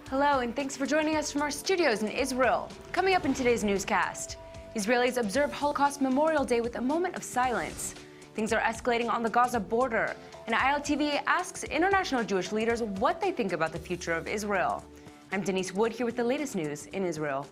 Hello, and thanks for joining us from our studios in Israel. Coming up in today's newscast, Israelis observe Holocaust Memorial Day with a moment of silence. Things are escalating on the Gaza border, and ILTV asks international Jewish leaders what they think about the future of Israel. I'm Denise Wood here with the latest news in Israel.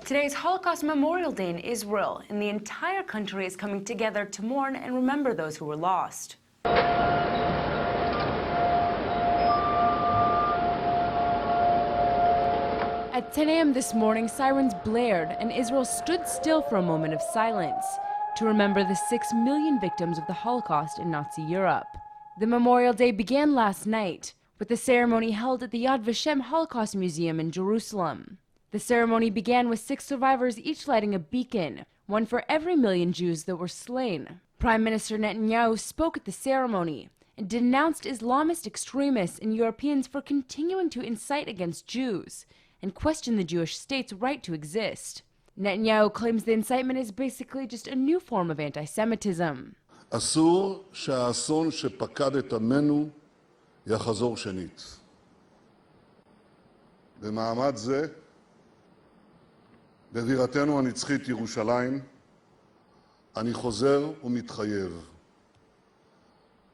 Today is Holocaust Memorial Day in Israel, and the entire country is coming together to mourn and remember those who were lost. At 10 a.m. this morning, sirens blared, and Israel stood still for a moment of silence to remember the 6 million victims of the Holocaust in Nazi Europe. The Memorial Day began last night, with the ceremony held at the Yad Vashem Holocaust Museum in Jerusalem. The ceremony began with 6 survivors each lighting a beacon, one for every million Jews that were slain. Prime Minister Netanyahu spoke at the ceremony and denounced Islamist extremists and Europeans for continuing to incite against Jews and question the Jewish state's right to exist. Netanyahu claims the incitement is basically just a new form of anti-Semitism. אסור שהאסון שפקד את עמנו יחזור שנית. במעמד זה, בבירתנו הנצחית ירושלים, אני חוזר ומתחייב,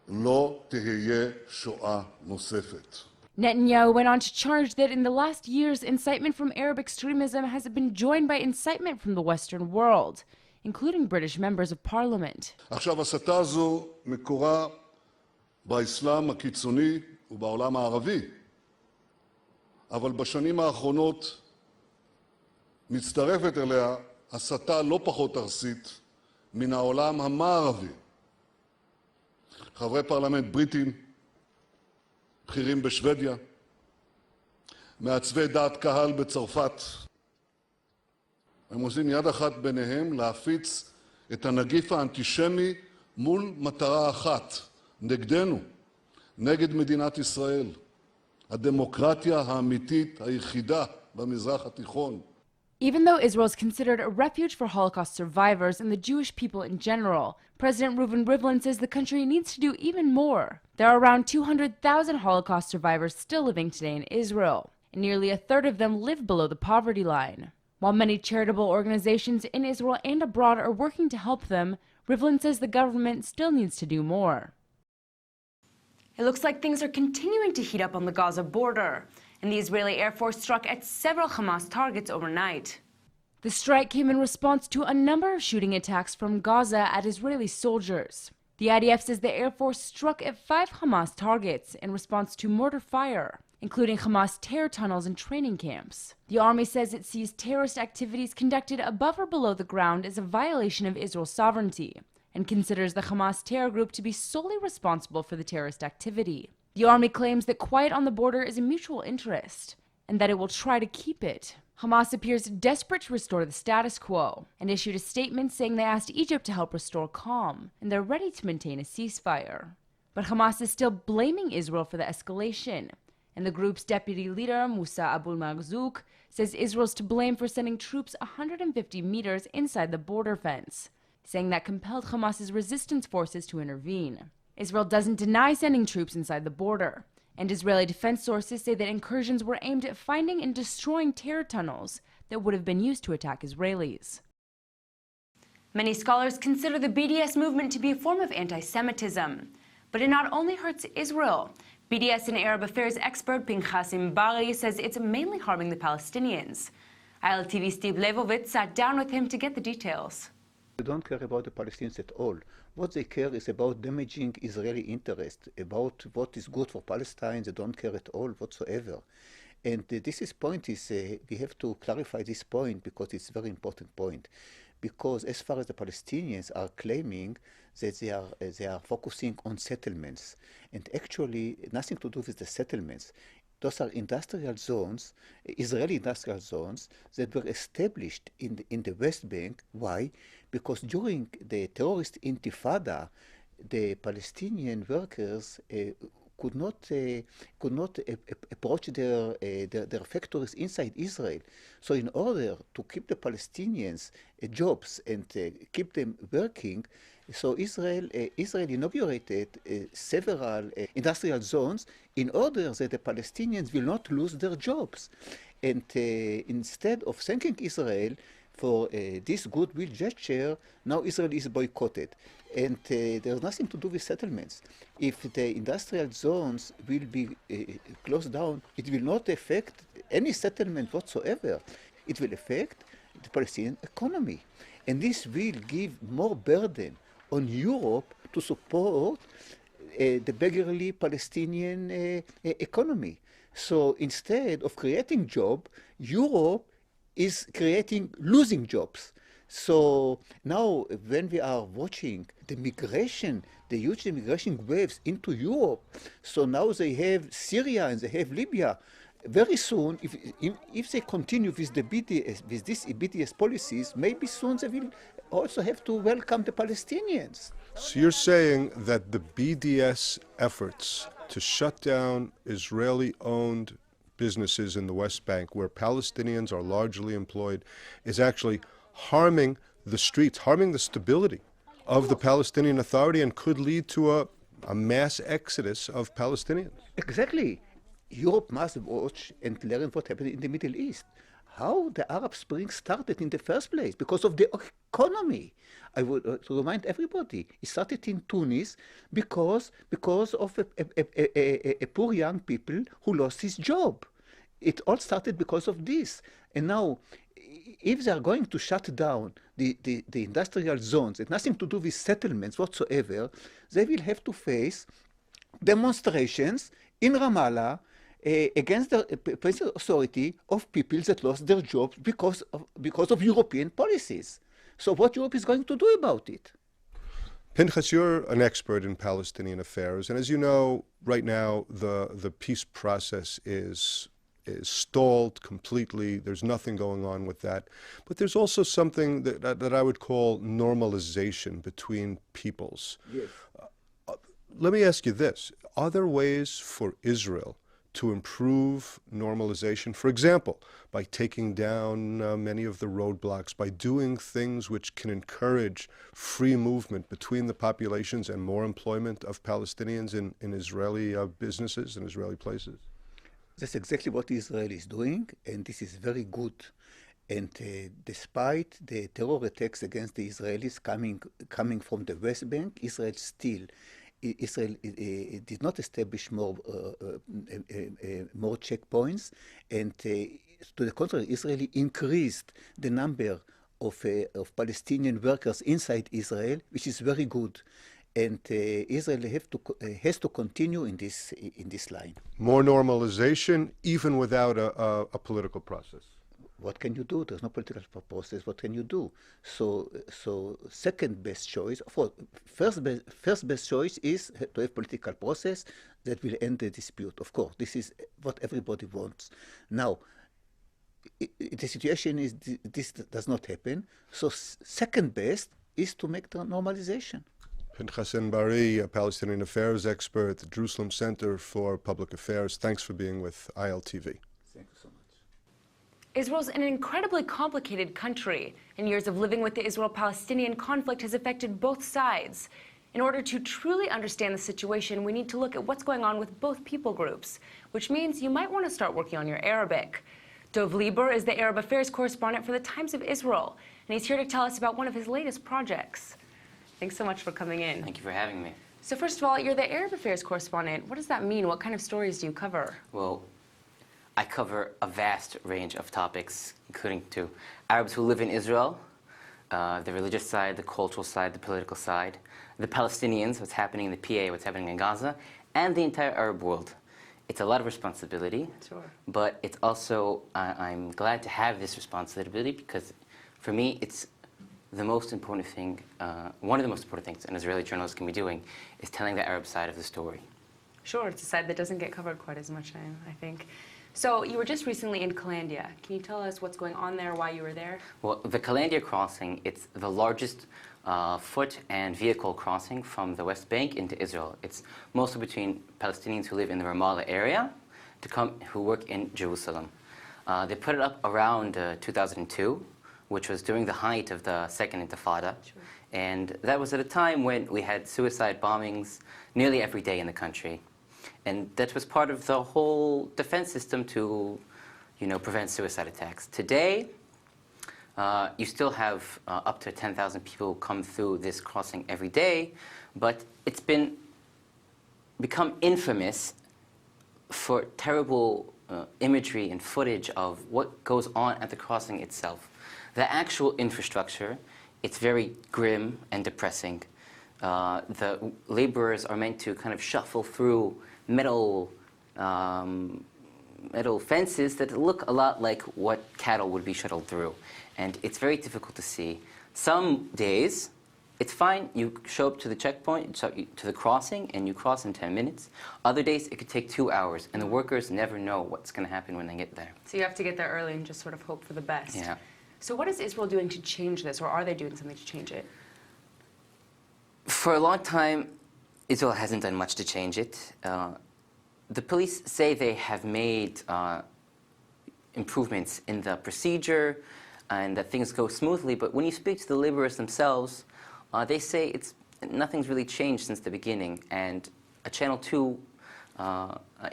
לא תהיה שואה נוספת. Netanyahu went on to charge that in the last years, incitement from Arab extremism has been joined by incitement from the Western world, including British members of parliament. עכשיו, הסתה זו מקורה באסלאם הקיצוני ובעולם הערבי, אבל בשנים האחרונות מצטרפת אליה הסתה לא פחות ארסית מן העולם המערבי. חברי פרלמנט בריטים, בכירים בשוודיה, מעצבי דעת קהל בצרפת, הם עושים יד אחת ביניהם להפיץ את הנגיף האנטישמי מול מטרה אחת, נגדנו, נגד מדינת ישראל, הדמוקרטיה האמיתית היחידה במזרח התיכון. Even though Israel is considered a refuge for Holocaust survivors and the Jewish people in general, President Reuven Rivlin says the country needs to do even more. There are around 200,000 Holocaust survivors still living today in Israel, and nearly a third of them live below the poverty line. While many charitable organizations in Israel and abroad are working to help them, Rivlin says the government still needs to do more. It looks like things are continuing to heat up on the Gaza border, and the Israeli Air Force struck at several Hamas targets overnight. The strike came in response to a number of shooting attacks from Gaza at Israeli soldiers. The IDF says the Air Force struck at 5 Hamas targets in response to mortar fire, including Hamas terror tunnels and training camps. The army says it sees terrorist activities conducted above or below the ground as a violation of Israel's sovereignty, and considers the Hamas terror group to be solely responsible for the terrorist activity. The army claims that quiet on the border is a mutual interest, and that it will try to keep it. Hamas appears desperate to restore the status quo, and issued a statement saying they asked Egypt to help restore calm, and they're ready to maintain a ceasefire. But Hamas is still blaming Israel for the escalation, and the group's deputy leader, Musa Abu Marzouk, says Israel's to blame for sending troops 150 meters inside the border fence, saying that compelled Hamas's resistance forces to intervene. Israel doesn't deny sending troops inside the border, and Israeli defense sources say that incursions were aimed at finding and destroying terror tunnels that would have been used to attack Israelis. Many scholars consider the BDS movement to be a form of anti-Semitism, but it not only hurts Israel. BDS and Arab affairs expert Pinchasim Bari says it's mainly harming the Palestinians. ILTV Steve Leibovitz sat down with him to get the details. They don't care about the Palestinians at all. What they care is about damaging Israeli interest, about what is good for Palestine. They don't care at all whatsoever. And we have to clarify this point because it's a very important point. Because as far as the Palestinians are claiming that they are focusing on settlements, and actually nothing to do with the settlements. Those are industrial zones, Israeli industrial zones, that were established in the West Bank. Why? Because during the terrorist intifada, the Palestinian workers approach their factories inside Israel. So in order to keep the Palestinians jobs and keep them working, so Israel inaugurated several industrial zones in order that the Palestinians will not lose their jobs. And instead of thanking Israel for this goodwill gesture, now Israel is boycotted. And there's nothing to do with settlements. If the industrial zones will be closed down, it will not affect any settlement whatsoever. It will affect the Palestinian economy. And this will give more burden on Europe to support the beggarly Palestinian economy. So instead of creating jobs, Europe is creating losing jobs. So now when we are watching the migration, the huge immigration waves into Europe, so now they have Syria and they have Libya. Very soon, if they continue with the BDS, with these BDS policies, maybe soon they will also have to welcome the Palestinians. So you're saying that the BDS efforts to shut down Israeli-owned businesses in the West Bank, where Palestinians are largely employed, is actually harming the streets, harming the stability of the Palestinian Authority, and could lead to a mass exodus of Palestinians. Exactly. Europe must watch and learn what happened in the Middle East. How the Arab Spring started in the first place, because of the economy. I would to remind everybody, it started in Tunis because of a poor young people who lost his job. It all started because of this. And now, if they are going to shut down the industrial zones, it has nothing to do with settlements whatsoever, they will have to face demonstrations in Ramallah against the Palestinian Authority of people that lost their jobs because of European policies. So what Europe is going to do about it? Pinchas, you're an expert in Palestinian affairs, and as you know, right now the peace process is stalled completely. There's nothing going on with that. But there's also something that I would call normalization between peoples. Yes. Let me ask you this. Are there ways for Israel to improve normalization? For example, by taking down many of the roadblocks, by doing things which can encourage free movement between the populations and more employment of Palestinians in Israeli businesses and Israeli places? That's exactly what Israel is doing, and this is very good. And despite the terror attacks against the Israelis coming from the West Bank, Israel did not establish more checkpoints, and to the contrary, Israel increased the number of Palestinian workers inside Israel, which is very good. And Israel has to continue in this line. More normalization, even without a political process. What can you do? There's no political process. What can you do? So second best choice. First best choice is to have political process that will end the dispute. Of course, this is what everybody wants. Now, the situation is this does not happen. So second best is to make the normalization. Pinchas Enbari, a Palestinian affairs expert at the Jerusalem Center for Public Affairs. Thanks for being with ILTV. Thank you so much. Israel's an incredibly complicated country, and years of living with the Israel-Palestinian conflict has affected both sides. In order to truly understand the situation, we need to look at what's going on with both people groups, which means you might want to start working on your Arabic. Dov Lieber is the Arab affairs correspondent for the Times of Israel, and he's here to tell us about one of his latest projects. Thanks so much for coming in. Thank you for having me. So first of all, you're the Arab affairs correspondent. What does that mean? What kind of stories do you cover? Well, I cover a vast range of topics, including to Arabs who live in Israel, the religious side, the cultural side, the political side, the Palestinians, what's happening in the PA, what's happening in Gaza, and the entire Arab world. It's a lot of responsibility, Sure. But it's also, I'm glad to have this responsibility because for me, it's the most important thing, one of the most important things an Israeli journalist can be doing is telling the Arab side of the story. Sure, it's a side that doesn't get covered quite as much, I think. So you were just recently in Kalandia. Can you tell us what's going on there, why you were there? Well, the Kalandia crossing, it's the largest foot and vehicle crossing from the West Bank into Israel. It's mostly between Palestinians who live in the Ramallah area who work in Jerusalem. They put it up around 2002, which was during the height of the Second Intifada. Sure. And that was at a time when we had suicide bombings nearly every day in the country. And that was part of the whole defense system to, prevent suicide attacks. Today, you still have up to 10,000 people come through this crossing every day, but it's become infamous for terrible imagery and footage of what goes on at the crossing itself. The actual infrastructure, it's very grim and depressing. The laborers are meant to kind of shuffle through metal fences that look a lot like what cattle would be shuttled through. And it's very difficult to see. Some days, it's fine. You show up to the checkpoint, to the crossing, and you cross in 10 minutes. Other days, it could take 2 hours, and the workers never know what's going to happen when they get there. So you have to get there early and just sort of hope for the best. Yeah. So what is Israel doing to change this, or are they doing something to change it? For a long time, Israel hasn't done much to change it. The police say they have made improvements in the procedure and that things go smoothly, but when you speak to the laborers themselves, they say nothing's really changed since the beginning. And Channel 2,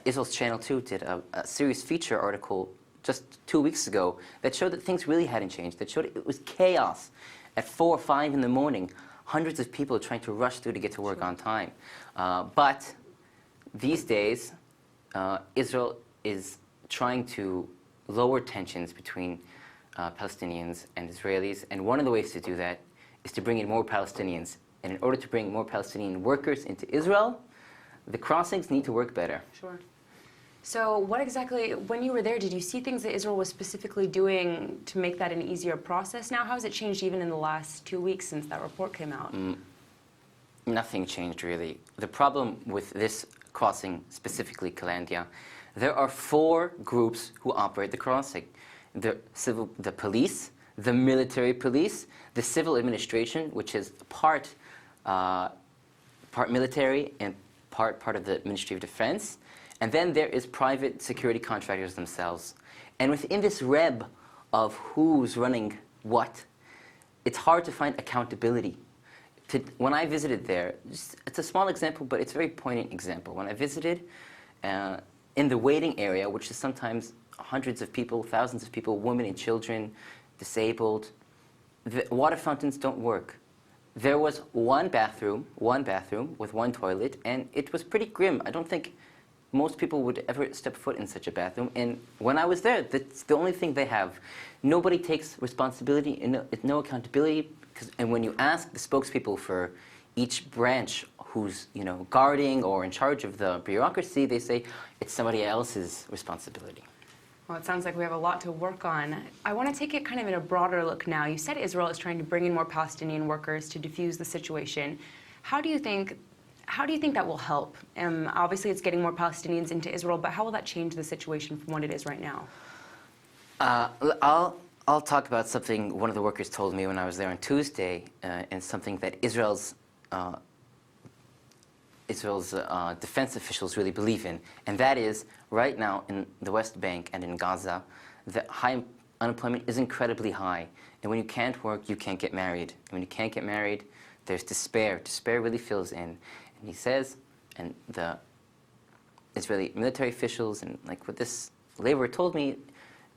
Israel's Channel 2 did a series feature article just 2 weeks ago that showed that things really hadn't changed, that showed it was chaos at 4 or 5 in the morning. Hundreds of people trying to rush through to get to work on time. But these days, Israel is trying to lower tensions between Palestinians and Israelis, and one of the ways to do that is to bring in more Palestinians. And in order to bring more Palestinian workers into Israel, the crossings need to work better. Sure. So what exactly, when you were there, did you see things that Israel was specifically doing to make that an easier process now? How has it changed even in the last 2 weeks since that report came out? Nothing changed, really. The problem with this crossing, specifically Kalandia, there are 4 groups who operate the crossing. The police, the military police, the civil administration, which is part military and part of the Ministry of Defense, and then there is private security contractors themselves. And within this web of who's running what, it's hard to find accountability. When I visited there, it's a small example, but it's a very poignant example. When I visited in the waiting area, which is sometimes hundreds of people, thousands of people, women and children, disabled, the water fountains don't work. There was one bathroom with one toilet, and it was pretty grim. I don't think most people would ever step foot in such a bathroom. And when I was there, that's the only thing they have. Nobody takes responsibility and no accountability. And when you ask the spokespeople for each branch who's guarding or in charge of the bureaucracy, they say it's somebody else's responsibility. Well, it sounds like we have a lot to work on. I want to take it kind of in a broader look now. You said Israel is trying to bring in more Palestinian workers to defuse the situation. How do you think that will help? Obviously, it's getting more Palestinians into Israel, but how will that change the situation from what it is right now? I'll talk about something one of the workers told me when I was there on Tuesday, and something that Israel's defense officials really believe in, and that is, right now in the West Bank and in Gaza, the high unemployment is incredibly high. And when you can't work, you can't get married. And when you can't get married, there's despair. Despair really fills in. And he says, and the Israeli military officials, and like what this laborer told me,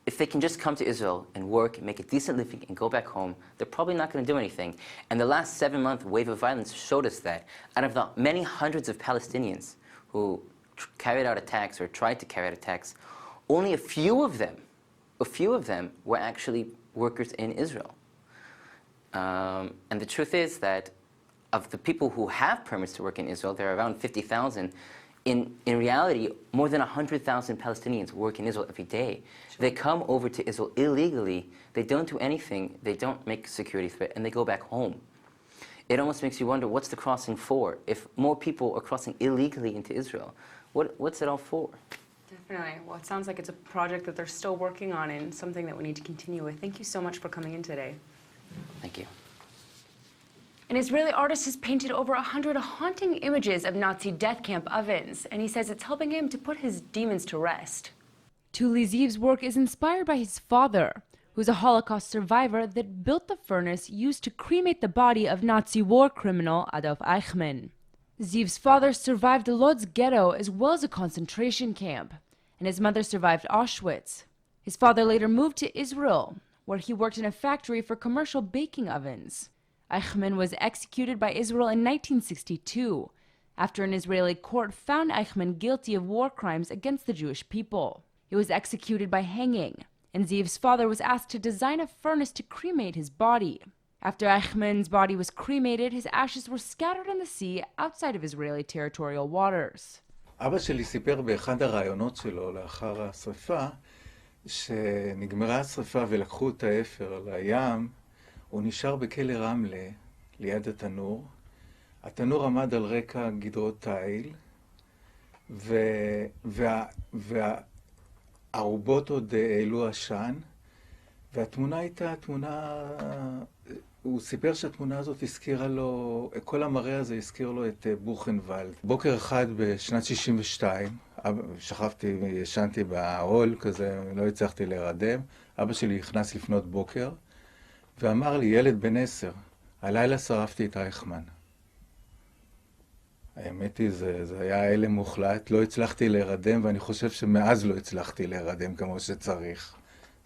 if they can just come to Israel and work and make a decent living and go back home, they're probably not going to do anything. And the last 7-month wave of violence showed us that. Out of the many hundreds of Palestinians who carried out attacks or tried to carry out attacks, only a few of them were actually workers in Israel. And the truth is that of the people who have permits to work in Israel, there are around 50,000. In reality, more than 100,000 Palestinians work in Israel every day. Sure. They come over to Israel illegally. They don't do anything. They don't make a security threat, and they go back home. It almost makes you wonder, what's the crossing for? If more people are crossing illegally into Israel, what's it all for? Definitely. Well, it sounds like it's a project that they're still working on and something that we need to continue with. Thank you so much for coming in today. Thank you. An Israeli artist has painted over 100 haunting images of Nazi death camp ovens, and he says it's helping him to put his demons to rest. Tuli Ziv's work is inspired by his father, who's a Holocaust survivor that built the furnace used to cremate the body of Nazi war criminal Adolf Eichmann. Ziv's father survived the Lodz ghetto as well as a concentration camp, and his mother survived Auschwitz. His father later moved to Israel, where he worked in a factory for commercial baking ovens. Eichmann was executed by Israel in 1962, after an Israeli court found Eichmann guilty of war crimes against the Jewish people. He was executed by hanging, and Ziv's father was asked to design a furnace to cremate his body. After Eichmann's body was cremated, his ashes were scattered in the sea outside of Israeli territorial waters. אבא שלי סיפר באחד הראיונות שלו לאחר השרפה, שנגמרה השרפה ולקחו את האפר לים, הוא נשאר בכלא רמלה, ליד התנור. התנור עמד על רקע גדרות תיל, והארובות עוד העלו עשן, והתמונה הייתה תמונה, הוא סיפר שהתמונה הזאת הזכירה לו, כל המראה הזה הזכיר לו את בוכנוולד. בוקר אחד בשנת 62, שכבתי, ישנתי באהול כזה, לא הצלחתי להירדם, אבא שלי נכנס לפנות בוקר, ואמר לי, ילד בן 10, הלילה שרפתי את אייכמן. האמת היא, זה היה הלם מוחלט, לא הצלחתי להירדם, ואני חושב שמאז לא הצלחתי להירדם כמו שצריך.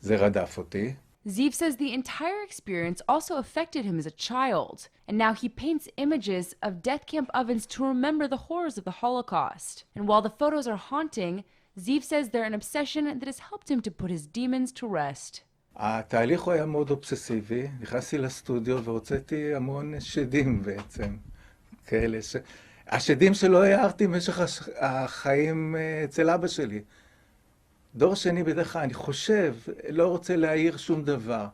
זה רדף אותי. Ziv says the entire experience also affected him as a child, and now he paints images of death camp ovens to remember the horrors of the Holocaust. And while the photos are haunting, Ziv says they're an obsession that has helped him to put his demons to rest. התהליך הוא היה מאוד אובססיבי, נכנסתי לסטודיו והוצאתי המון שדים בעצם, כאלה השדים שלא הערתי במשך החיים אצל אבא שלי. דור שני בדרך כלל, אני חושב, לא רוצה להעיר שום דבר.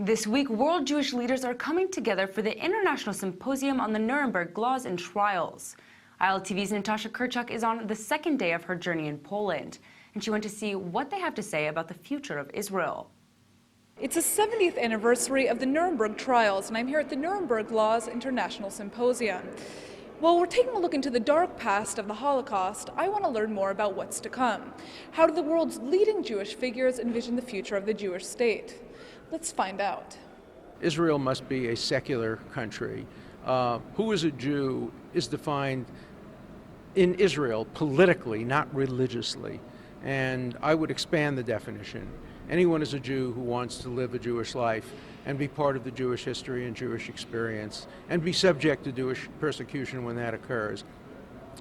This week, world Jewish leaders are coming together for the International Symposium on the Nuremberg Laws and Trials. ILTV's Natasha Kirchuk is on the second day of her journey in Poland, and she went to see what they have to say about the future of Israel. It's the 70th anniversary of the Nuremberg trials, and I'm here at the Nuremberg Laws International Symposium. While we're taking a look into the dark past of the Holocaust, I want to learn more about what's to come. How do the world's leading Jewish figures envision the future of the Jewish state? Let's find out. Israel must be a secular country. Who is a Jew is defined in Israel politically, not religiously. And I would expand the definition. Anyone is a Jew who wants to live a Jewish life and be part of the Jewish history and Jewish experience and be subject to Jewish persecution when that occurs.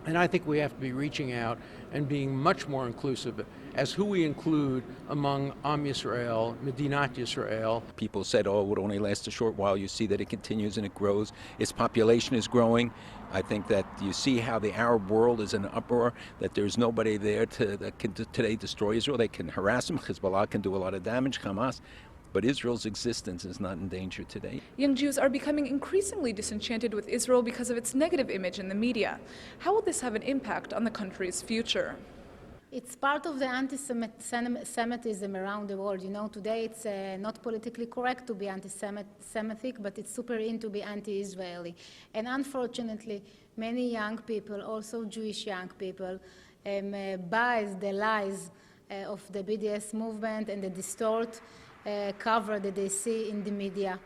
And I think we have to be reaching out and being much more inclusive as who we include among Am Yisrael, Medinat Yisrael. People said, oh, it would only last a short while. You see that it continues and it grows. Its population is growing. I think that you see how the Arab world is in an uproar, that there's nobody there that can today destroy Israel. They can harass them. Hezbollah can do a lot of damage, Hamas. But Israel's existence is not in danger today. Young Jews are becoming increasingly disenchanted with Israel because of its negative image in the media. How will this have an impact on the country's future? It's part of the anti-Semitism around the world. You know, today it's not politically correct to be anti-Semitic, but it's super in to be anti-Israeli. And unfortunately, many young people, also Jewish young people, buy the lies of the BDS movement and the distort cover that they see in the media.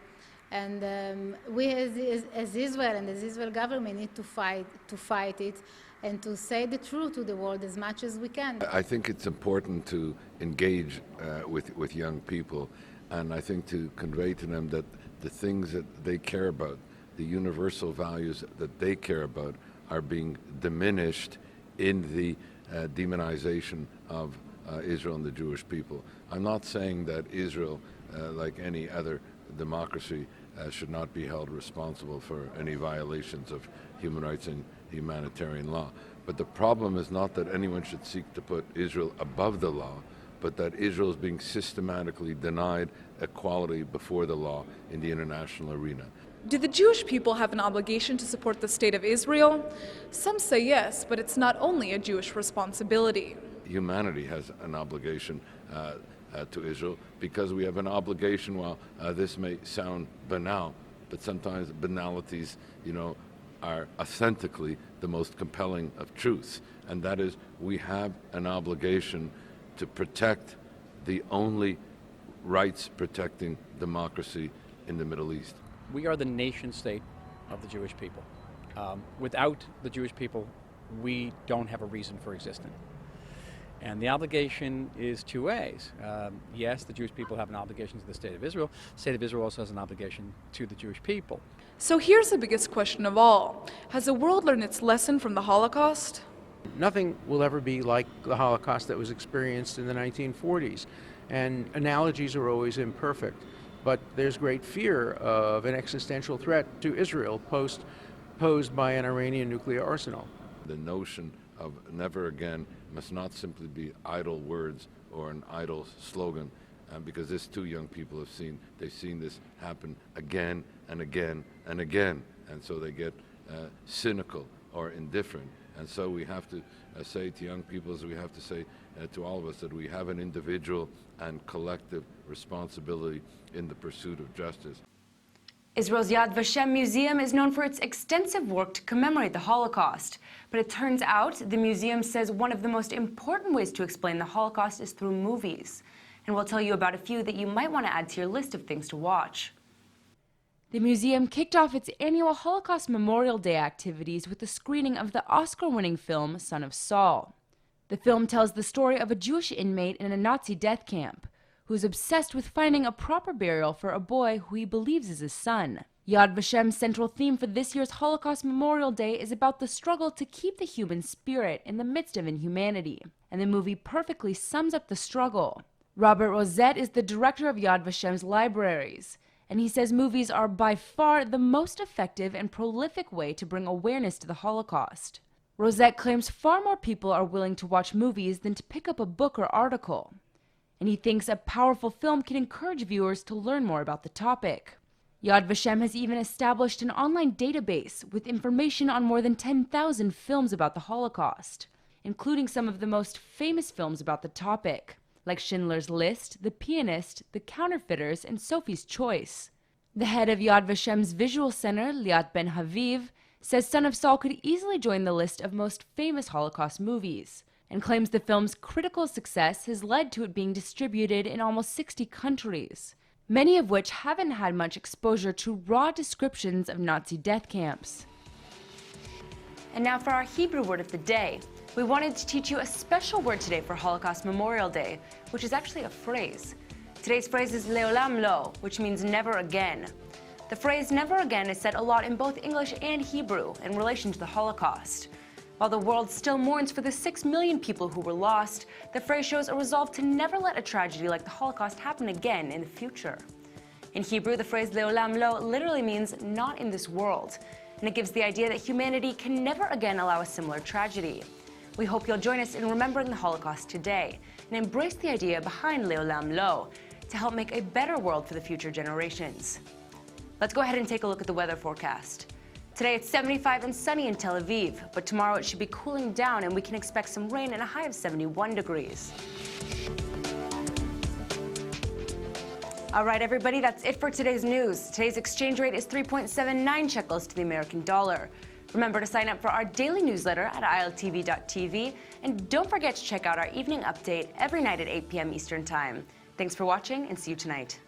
And we as Israel and as Israel government need to fight it and to say the truth to the world as much as we can. I think it's important to engage with young people, and I think to convey to them that the things that they care about, the universal values that they care about, are being diminished in the demonization of Israel and the Jewish people. I'm not saying that Israel, like any other democracy, should not be held responsible for any violations of human rights and humanitarian law. But the problem is not that anyone should seek to put Israel above the law, but that Israel is being systematically denied equality before the law in the international arena. Do the Jewish people have an obligation to support the state of Israel? Some say yes, but it's not only a Jewish responsibility. Humanity has an obligation to Israel, because we have an obligation, while this may sound banal, but sometimes banalities, are authentically the most compelling of truths. And that is, we have an obligation to protect the only rights-protecting democracy in the Middle East. We are the nation state of the Jewish people. Without the Jewish people, we don't have a reason for existing. And the obligation is two ways. Yes, the Jewish people have an obligation to the State of Israel. The State of Israel also has an obligation to the Jewish people. So here's the biggest question of all. Has the world learned its lesson from the Holocaust? Nothing will ever be like the Holocaust that was experienced in the 1940s. And analogies are always imperfect. But there's great fear of an existential threat to Israel posed by an Iranian nuclear arsenal. The notion of never again must not simply be idle words or an idle slogan, because this too young people have seen. They've seen this happen again and again and again, and so they get cynical or indifferent. And so we have to say to young people, as we have to say to all of us, that we have an individual and collective responsibility in the pursuit of justice. Israel's Yad Vashem Museum is known for its extensive work to commemorate the Holocaust. But it turns out the museum says one of the most important ways to explain the Holocaust is through movies. And we'll tell you about a few that you might want to add to your list of things to watch. The museum kicked off its annual Holocaust Memorial Day activities with the screening of the Oscar-winning film Son of Saul. The film tells the story of a Jewish inmate in a Nazi death camp who is obsessed with finding a proper burial for a boy who he believes is his son. Yad Vashem's central theme for this year's Holocaust Memorial Day is about the struggle to keep the human spirit in the midst of inhumanity, and the movie perfectly sums up the struggle. Robert Rosette is the director of Yad Vashem's libraries, and he says movies are by far the most effective and prolific way to bring awareness to the Holocaust. Rosette claims far more people are willing to watch movies than to pick up a book or article, and he thinks a powerful film can encourage viewers to learn more about the topic. Yad Vashem has even established an online database with information on more than 10,000 films about the Holocaust, including some of the most famous films about the topic, like Schindler's List, The Pianist, The Counterfeiters, and Sophie's Choice. The head of Yad Vashem's visual center, Liat Ben Haviv, says Son of Saul could easily join the list of most famous Holocaust movies, and claims the film's critical success has led to it being distributed in almost 60 countries, many of which haven't had much exposure to raw descriptions of Nazi death camps. And now for our Hebrew word of the day. We wanted to teach you a special word today for Holocaust Memorial Day, which is actually a phrase. Today's phrase is leolam lo, which means never again. The phrase never again is said a lot in both English and Hebrew in relation to the Holocaust. While the world still mourns for the 6 million people who were lost, the phrase shows a resolve to never let a tragedy like the Holocaust happen again in the future. In Hebrew, the phrase leolam lo literally means not in this world, and it gives the idea that humanity can never again allow a similar tragedy. We hope you'll join us in remembering the Holocaust today and embrace the idea behind leolam lo to help make a better world for the future generations. Let's go ahead and take a look at the weather forecast. Today it's 75 and sunny in Tel Aviv, but tomorrow it should be cooling down and we can expect some rain and a high of 71 degrees. All right, everybody, that's it for today's news. Today's exchange rate is 3.79 shekels to the American dollar. Remember to sign up for our daily newsletter at ILTV.tv, and don't forget to check out our evening update every night at 8 p.m. Eastern Time. Thanks for watching, and see you tonight.